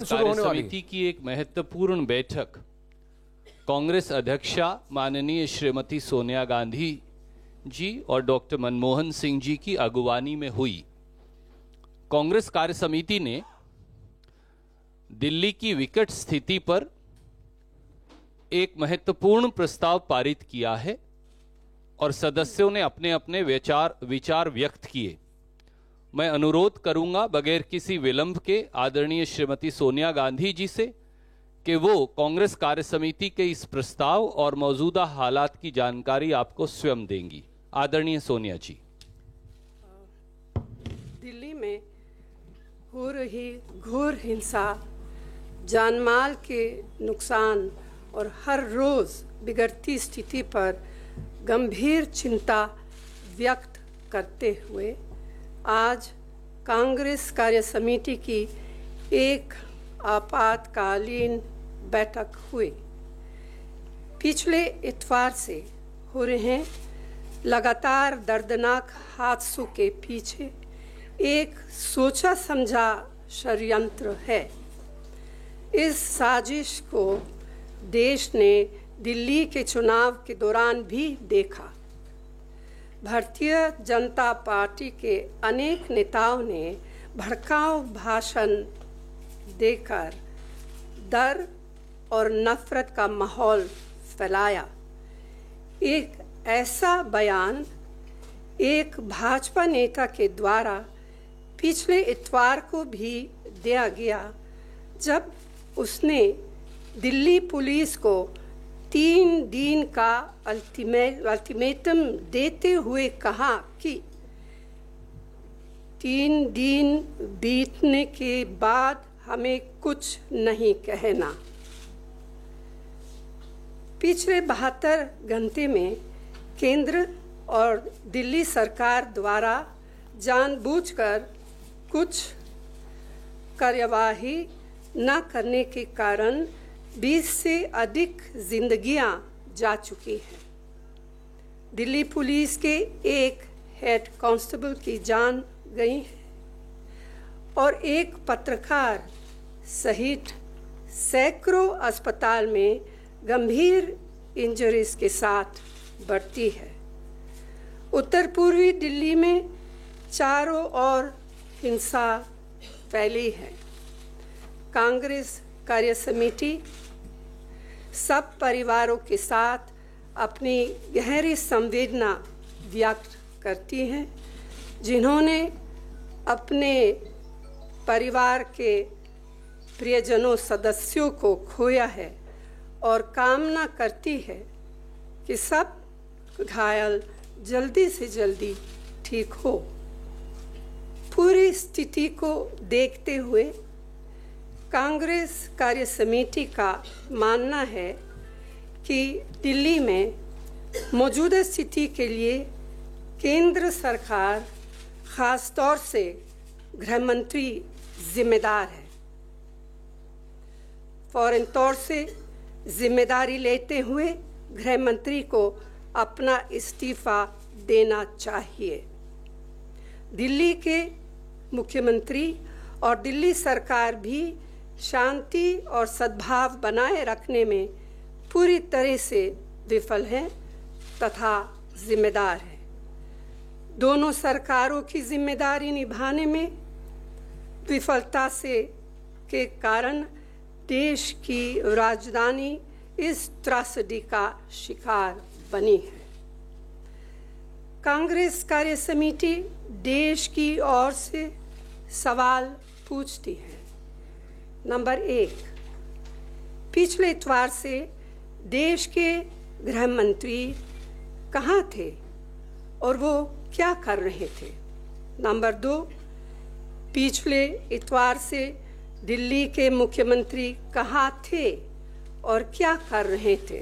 कार्य समिति की एक महत्वपूर्ण बैठक कांग्रेस अध्यक्षा माननीय श्रीमती सोनिया गांधी जी और डॉक्टर मनमोहन सिंह जी की अगुवानी में हुई। कांग्रेस कार्य समिति ने दिल्ली की विकट स्थिति पर एक महत्वपूर्ण प्रस्ताव पारित किया है और सदस्यों ने अपने अपने विचार व्यक्त किए। मैं अनुरोध करूंगा बगैर किसी विलंब के आदरणीय श्रीमती सोनिया गांधी जी से कि वो कांग्रेस कार्य समिति के इस प्रस्ताव और मौजूदा हालात की जानकारी आपको स्वयं देंगी। आदरणीय सोनिया जी। दिल्ली में हो रही घोर हिंसा, जानमाल के नुकसान और हर रोज बिगड़ती स्थिति पर गंभीर चिंता व्यक्त करते हुए आज कांग्रेस कार्य समिति की एक आपातकालीन बैठक हुई। पिछले इतवार से हो रहे लगातार दर्दनाक हादसों के पीछे एक सोचा समझा षड्यंत्र है। इस साजिश को देश ने दिल्ली के चुनाव के दौरान भी देखा। भारतीय जनता पार्टी के अनेक नेताओं ने भड़काऊ भाषण देकर डर और नफरत का माहौल फैलाया। एक ऐसा बयान एक भाजपा नेता के द्वारा पिछले इतवार को भी दिया गया जब उसने दिल्ली पुलिस को 3 दिन का अल्टीमेटम देते हुए कहा कि 3 दिन बीतने के बाद हमें कुछ नहीं कहना। पिछले 72 घंटे में केंद्र और दिल्ली सरकार द्वारा जानबूझकर कुछ कार्यवाही न करने के कारण 20 से अधिक जिंदगियां जा चुकी हैं। दिल्ली पुलिस के एक हेड कांस्टेबल की जान गई है और एक पत्रकार सहित सैकड़ों अस्पताल में गंभीर इंजरीज के साथ भर्ती है। उत्तर पूर्वी दिल्ली में चारों ओर हिंसा फैली है। कांग्रेस कार्य समिति सब परिवारों के साथ अपनी गहरी संवेदना व्यक्त करती है जिन्होंने अपने परिवार के प्रियजनों सदस्यों को खोया है और कामना करती है कि सब घायल जल्दी से जल्दी ठीक हो। पूरी स्थिति को देखते हुए कांग्रेस कार्य समिति का मानना है कि दिल्ली में मौजूदा स्थिति के लिए केंद्र सरकार खास तौर से गृह मंत्री जिम्मेदार है। फौरन तौर से जिम्मेदारी लेते हुए गृह मंत्री को अपना इस्तीफा देना चाहिए। दिल्ली के मुख्यमंत्री और दिल्ली सरकार भी शांति और सद्भाव बनाए रखने में पूरी तरह से विफल है तथा जिम्मेदार है। दोनों सरकारों की जिम्मेदारी निभाने में विफलता से के कारण देश की राजधानी इस त्रासदी का शिकार बनी है। कांग्रेस कार्य समिति देश की ओर से सवाल पूछती है। नंबर 1, पिछले इतवार से देश के गृह मंत्री कहाँ थे और वो क्या कर रहे थे। नंबर 2, पिछले इतवार से दिल्ली के मुख्यमंत्री कहाँ थे और क्या कर रहे थे।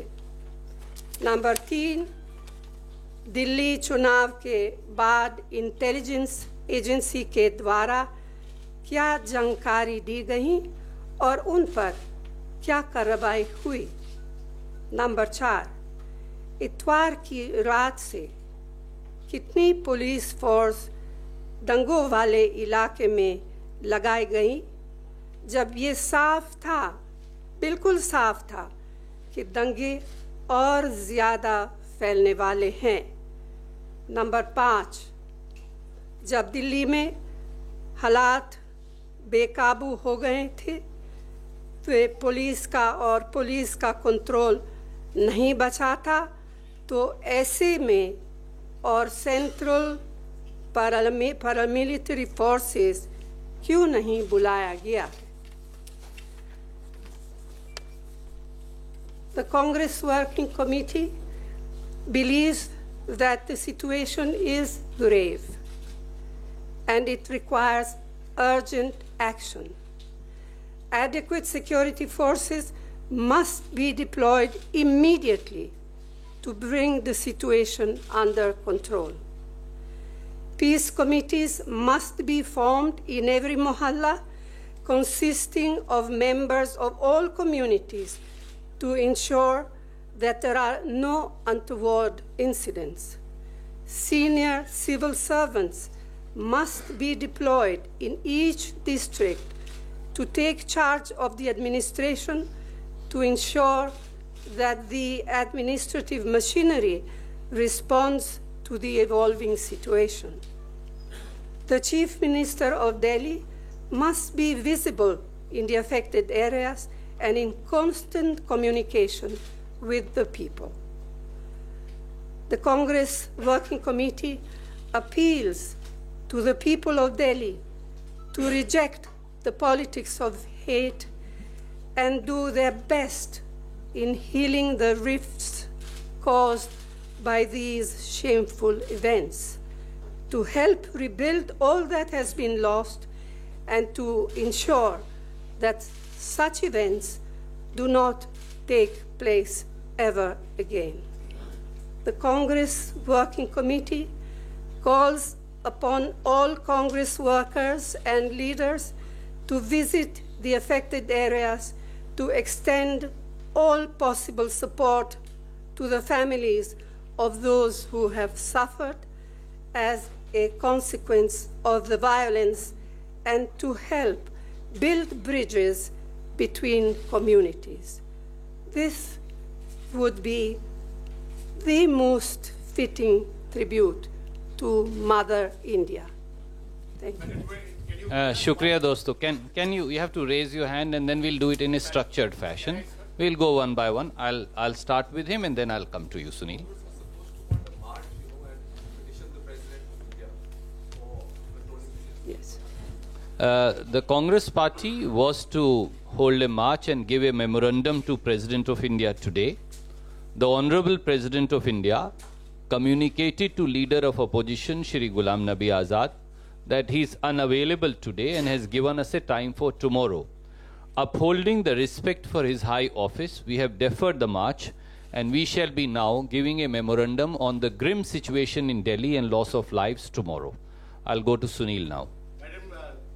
नंबर 3, दिल्ली चुनाव के बाद इंटेलिजेंस एजेंसी के द्वारा क्या जानकारी दी गई और उन पर क्या कार्रवाई हुई। नंबर 4, इतवार की रात से कितनी पुलिस फोर्स दंगों वाले इलाके में लगाई गई जब ये साफ था, बिल्कुल साफ था कि दंगे और ज़्यादा फैलने वाले हैं। नंबर 5, जब दिल्ली में हालात बेकाबू हो गए थे, तो पुलिस का कंट्रोल नहीं बचा था, तो ऐसे में और सेंट्रल पैरामिलिट्री फोर्सेस क्यों नहीं बुलाया गया? The Congress Working Committee believes that the situation is grave and it requires urgent action. Adequate security forces must be deployed immediately to bring the situation under control. Peace committees must be formed in every mohalla, consisting of members of all communities, to ensure that there are no untoward incidents. Senior civil servants must be deployed in each district to take charge of the administration, to ensure that the administrative machinery responds to the evolving situation. The Chief Minister of Delhi must be visible in the affected areas and in constant communication with the people. The Congress Working Committee appeals to the people of Delhi to reject the politics of hate and do their best in healing the rifts caused by these shameful events, to help rebuild all that has been lost, and to ensure that such events do not take place ever again. The Congress Working Committee calls upon all Congress workers and leaders to visit the affected areas, to extend all possible support to the families of those who have suffered as a consequence of the violence, and to help build bridges between communities. This would be the most fitting tribute to Mother India. Thank you. Shukriya dosto. Can you have to raise your hand and then we'll do it in a structured fashion. We'll go one by one. I'll start with him and then I'll come to you, Sunil. Yes. The Congress party was to hold a march and give a memorandum to President of India today. The Honorable President of India communicated to Leader of Opposition, Shri Ghulam Nabi Azad, that he is unavailable today and has given us a time for tomorrow. Upholding the respect for his high office, we have deferred the march and we shall be now giving a memorandum on the grim situation in Delhi and loss of lives tomorrow. I'll go to Sunil now. Madam,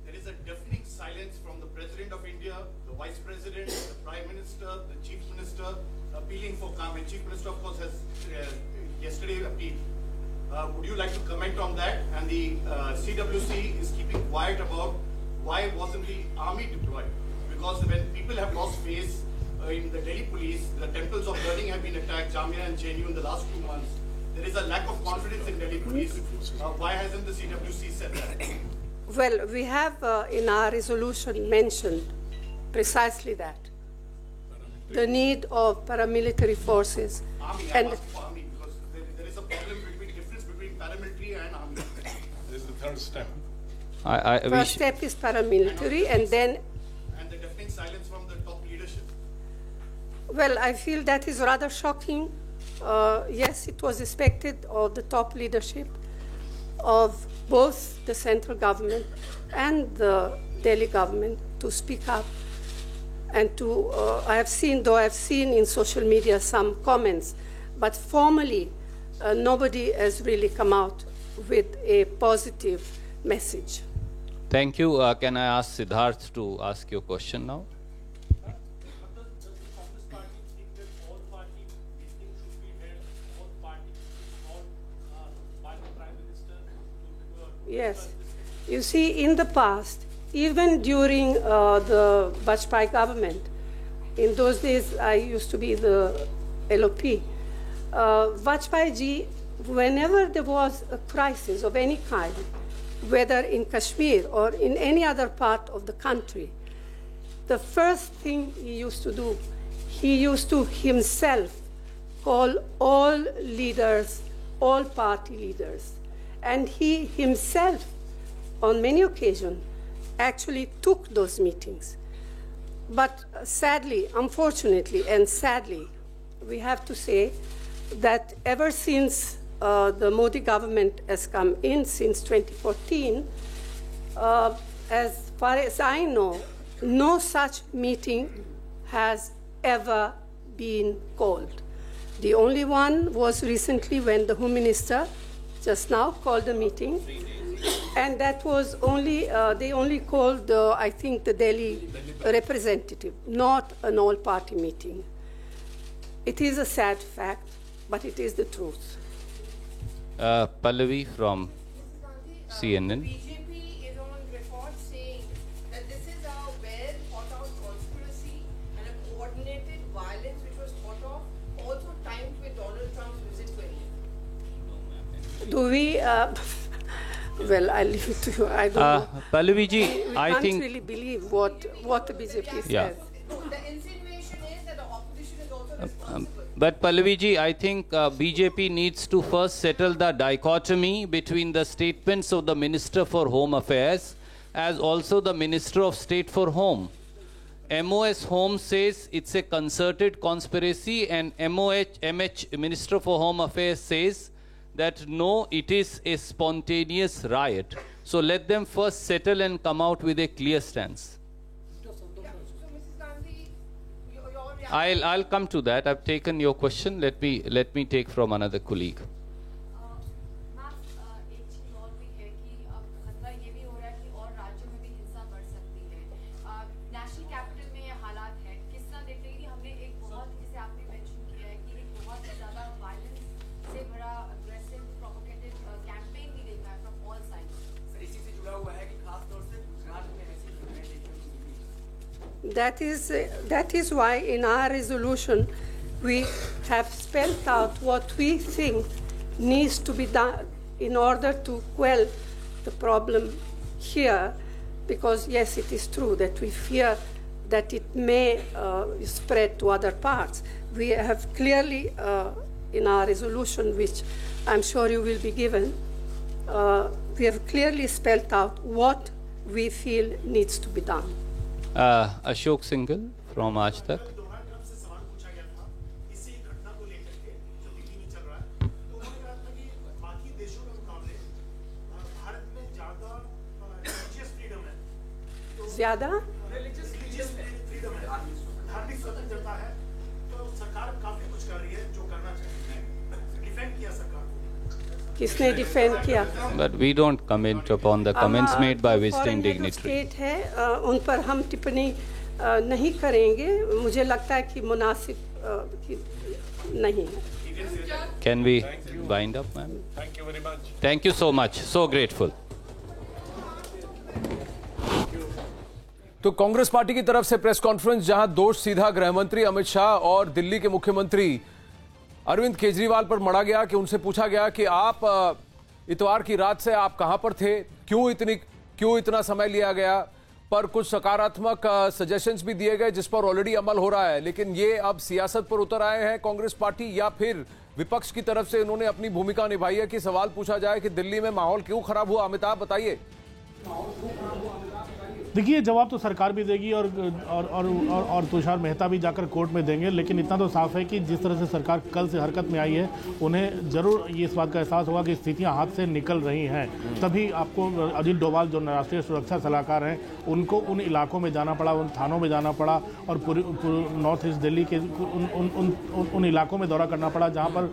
there is a deafening silence from the President of India, the Vice President, the Prime Minister, the Chief Minister, appealing for calm. And Chief Minister, of course, has yesterday appealed. Would you like to comment on that? And the CWC is keeping quiet about why wasn't the army deployed? Because when people have lost faith in the Delhi police, the temples of learning have been attacked, Jamia and JNU in the last 2 months. There is a lack of confidence in Delhi police. Why hasn't the CWC said that? Well, we have in our resolution mentioned precisely that. The need of paramilitary forces. Army, and I asked for army because there is a problem between difference between paramilitary and army. This is the third step. first step is paramilitary, and then. And the deafening silence from the top leadership. Well, I feel that is rather shocking. Yes, it was expected of the top leadership of both the central government and the Delhi government to speak up and to, I have seen in social media some comments, but formally nobody has really come out with a positive message. Thank you. Can I ask Siddharth to ask your question now? Yes. You see, in the past, even during the Vajpayee government, in those days I used to be the LOP, Vajpayee ji, whenever there was a crisis of any kind, whether in Kashmir or in any other part of the country, the first thing he used to do, he used to himself call all leaders, all party leaders, and he himself, on many occasions, actually took those meetings. But sadly, unfortunately, and sadly, we have to say that ever since the Modi government has come in, since 2014, as far as I know, no such meeting has ever been called. The only one was recently when the Home Minister just now called a meeting, and that was only, they only called, I think, the Delhi representative, not an all-party meeting. It is a sad fact, but it is the truth. Pallavi from CNN. BJP is on record saying that this is a well thought out conspiracy and a coordinated violence which was thought of, also timed with Donald Trump's visit to India. Do we, well, I'll leave it to you. I don't know. Pallavi ji, We I can't think really believe what the BJP Yeah. says. No, the insinuation is that the opposition is also responsible. But Pallavi ji, I think BJP needs to first settle the dichotomy between the statements of the Minister for Home Affairs as also the Minister of State for Home. MOS Home says it's a concerted conspiracy, and MH, Minister for Home Affairs, says that no, it is a spontaneous riot. So let them first settle and come out with a clear stance. So, Mrs. Gandhi, your reaction. I'll come to that. I've taken your question. Let me take from another colleague. Ma'am एक चीज़ और भी है कि अब खतरा ये भी हो रहा है कि और राज्यों में भी हिंसा बढ़ सकती है। नेशनल कैपिटल में ये हालात है, किस तरह देख रही है? हमने एक बहुत, जैसे आपने मेंशन किया है कि एक बहुत ही ज़्यादा वायलेंस से भरा अग्रेसिव प्रोवोकेटिव कैंपेन भी देखा है फ्रॉम ऑल साइड्स। सर इसी से जुड़ा हुआ है कि खास तौर से गुजरात में ऐसी घटनाएं देखने को मिली। That is why in our resolution we have spelled out what we think needs to be done in order to quell the problem here, because yes, it is true that we fear that it may spread to other parts. We have clearly in our resolution, which I'm sure you will be given, we have clearly spelled out what we feel needs to be done. Ashok Singhal from Aaj Tak. Donald Trump से सवाल पूछा गया था इसी घटना को लेकर के जो दिल्ली में चल रहा है, तो उन्होंने कहा था कि बाकी देशों के मुकाबले भारत में ज्यादा रिलीजियस फ्रीडम है, ज़्यादा रिलीजियस फ्रीडम है, धार्मिक स्वतंत्रता है, तो सरकार काफी कुछ कर रही है जो करना चाहिए। डिफेंड किया सरकार को। किसने डिफेंड किया? But we don't comment upon the comments made by visiting dignitary. State है, उन पर हम टिप्पणी नहीं करेंगे। मुझे लगता है कि मुनासिब नहीं है। Can we wind up, ma'am? Thank you very much. Thank you so much. So grateful. तो कांग्रेस पार्टी की तरफ से प्रेस कॉन्फ्रेंस, जहां दोष सीधा गृह मंत्री अमित शाह और दिल्ली के मुख्यमंत्री अरविंद केजरीवाल पर मढ़ा गया कि उनसे पूछा गया कि आप इतवार की रात से आप कहां पर थे, क्यों इतना समय लिया गया, पर कुछ सकारात्मक सजेशंस भी दिए गए जिस पर ऑलरेडी अमल हो रहा है। लेकिन ये अब सियासत पर उतर आए हैं कांग्रेस पार्टी, या फिर विपक्ष की तरफ से इन्होंने अपनी भूमिका निभाई है कि सवाल पूछा जाए कि दिल्ली में माहौल क्यों खराब हुआ। अमिताभ बताइए। देखिए, जवाब तो सरकार भी देगी और तुषार मेहता भी जाकर कोर्ट में देंगे, लेकिन इतना तो साफ है कि जिस तरह से सरकार कल से हरकत में आई है, उन्हें जरूर ये इस बात का एहसास होगा कि स्थितियां हाथ से निकल रही हैं। तभी आपको अजित डोभाल जो राष्ट्रीय सुरक्षा सलाहकार हैं, उनको उन इलाकों में जाना पड़ा, उन थानों में जाना पड़ा और पूरी नॉर्थ ईस्ट दिल्ली के उन इलाकों में दौरा करना पड़ा जहाँ पर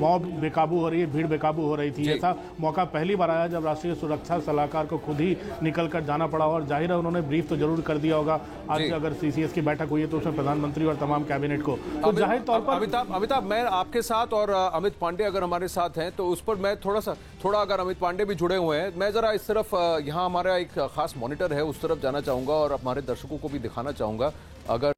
मॉब बेकाबू हो रही है, भीड़ बेकाबू हो रही थी। ऐसा मौका पहली बार आया जब राष्ट्रीय सुरक्षा सलाहकार को खुद ही निकल कर जाना पड़ा, और जाहिर है उन्होंने ब्रीफ तो जरूर कर दिया होगा। आज अगर सीसीएस की बैठक हुई है तो उसमें प्रधानमंत्री और तमाम कैबिनेट को तो जाहिर तौर पर अमिताभ, मैं आपके साथ और अमित पांडे अगर हमारे साथ हैं तो उस पर मैं थोड़ा अगर अमित पांडे भी जुड़े हुए हैं, मैं जरा इस तरफ यहाँ हमारा एक खास मॉनिटर है उस तरफ जाना चाहूंगा और हमारे दर्शकों को भी दिखाना चाहूंगा। अगर